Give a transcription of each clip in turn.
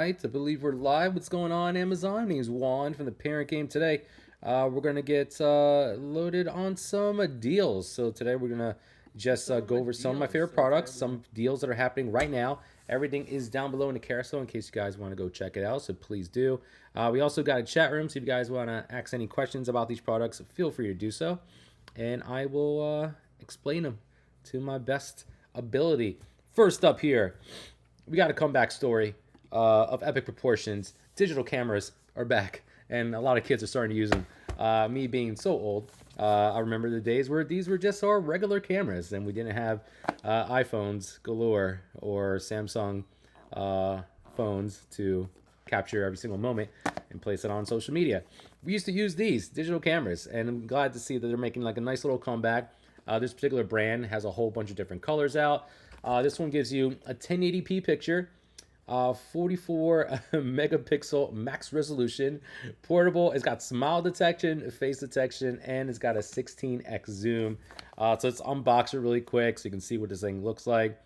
right, I believe we're live. What's going on, Amazon? My name's Juan from the Parent Game. Today, we're gonna get loaded on some deals. So today we're gonna just go over some of my favorite products, some deals that are happening right now. Everything is down below in the carousel in case you guys want to go check it out. So please do. We also got a chat room, so if you guys want to ask any questions about these products, feel free to do so, and I will explain them to my best ability. First up here, we got a comeback story of epic proportions. Digital cameras are back, and a lot of kids are starting to use them. Me being so old, I remember the days where these were just our regular cameras, and we didn't have iPhones galore or Samsung phones to capture every single moment and place it on social media. We used to use these digital cameras, and I'm glad to see that they're making like a nice little comeback. This particular brand has a whole bunch of different colors out. This one gives you a 1080p picture, 44 megapixel max resolution, portable. It's got smile detection, face detection, and it's got a 16x zoom. So let's unbox it really quick so you can see what this thing looks like.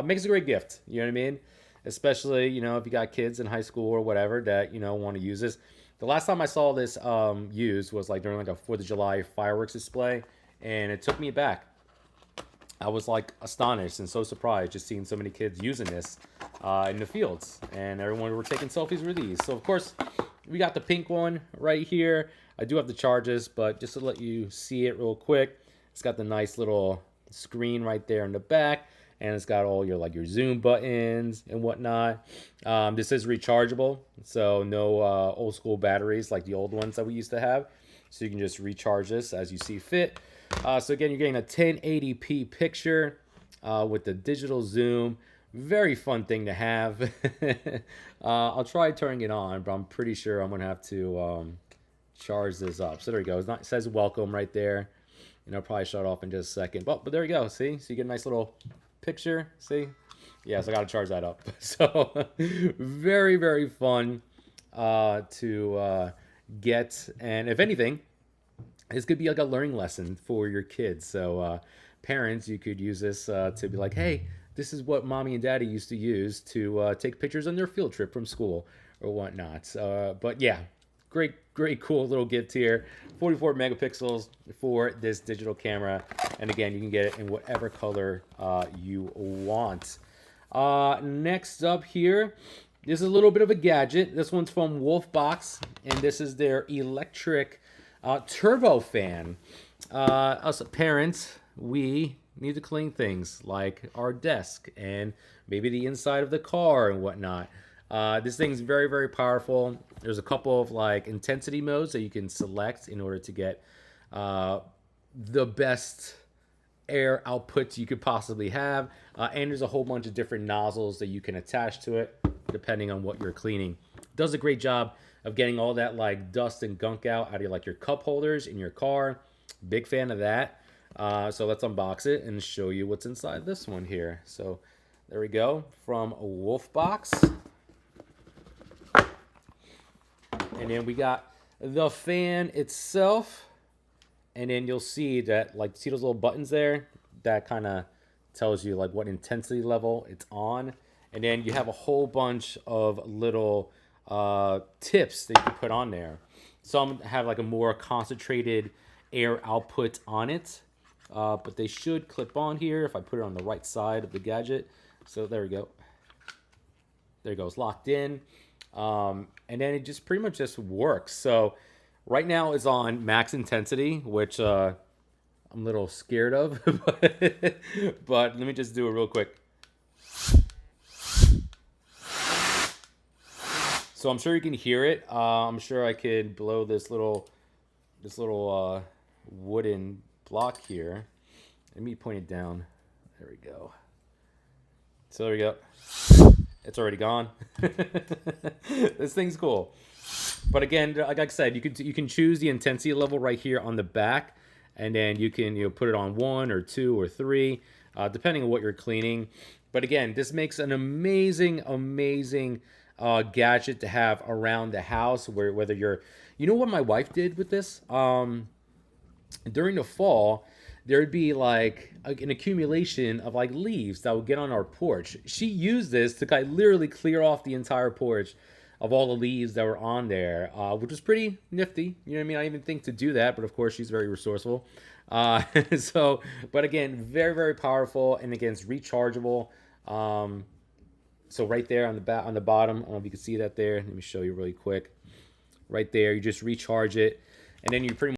Makes a great gift, you know what I mean? Especially, you know, if you got kids in high school or whatever that, you know, want to use this. The last time I saw this used was like during like a 4th of July fireworks display, and it took me back. I was like astonished and so surprised just seeing so many kids using this in the fields, and everyone were taking selfies with these. So of course we got the pink one right here. I do have the charges, but just to let you see it real quick, it's got the nice little screen right there in the back, and it's got all your like your zoom buttons and whatnot. This is rechargeable, so no old school batteries like the old ones that we used to have, so you can just recharge this as you see fit. So again, you're getting a 1080p picture with the digital zoom. Very fun thing to have. I'll try turning it on, but I'm pretty sure I'm gonna have to charge this up. So there you go. It says welcome right there, and I'll probably shut it off in just a second. But there you go. See, so you get a nice little picture. See, yeah. So I gotta charge that up. So very fun to get, and if anything, this could be like a learning lesson for your kids. So parents, you could use this to be like, hey, this is what mommy and daddy used to use to take pictures on their field trip from school or whatnot. But yeah, great, cool little gift here. 44 megapixels for this digital camera. And again, you can get it in whatever color you want. Next up here, this is a little bit of a gadget. This one's from Wolfbox, and this is their electric turbo fan. Us parents, we need to clean things like our desk and maybe the inside of the car and whatnot. This thing's very powerful. There's a couple of like intensity modes that you can select in order to get the best air outputs you could possibly have. And there's a whole bunch of different nozzles that you can attach to it depending on what you're cleaning. Does a great job of getting all that like dust and gunk out of like your cup holders in your car. Big fan of that. So let's unbox it and show you what's inside this one here. So there we go, from Wolfbox. And then we got the fan itself. And then you'll see that, like, see those little buttons there? That kind of tells you like what intensity level it's on. And then you have a whole bunch of little tips that you can put on there. Some have like a more concentrated air output on it, but they should clip on here if I put it on the right side of the gadget. So there we go. There you go. It's locked in, and then it just pretty much just works. So right now it's on max intensity, which I'm a little scared of, but let me just do it real quick. So I'm sure you can hear it. I'm sure I could blow this little wooden block here. Let me point it down. There we go. So there we go. It's already gone. This thing's cool. But again, like I said, you can choose the intensity level right here on the back, and then you can put it on 1 or 2 or 3, depending on what you're cleaning. But again, this makes an amazing gadget to have around the house, whether you're, you know what my wife did with this during the fall, there would be like an accumulation of like leaves that would get on our porch. She used this to like literally clear off the entire porch of all the leaves that were on there, which was pretty nifty. You know what I mean? I didn't even think to do that, but of course she's very resourceful. So, but again, very, very powerful, and again, it's rechargeable. So right there on the on the bottom, I don't know if you can see that there. Let me show you really quick. Right there, you just recharge it, and then you pretty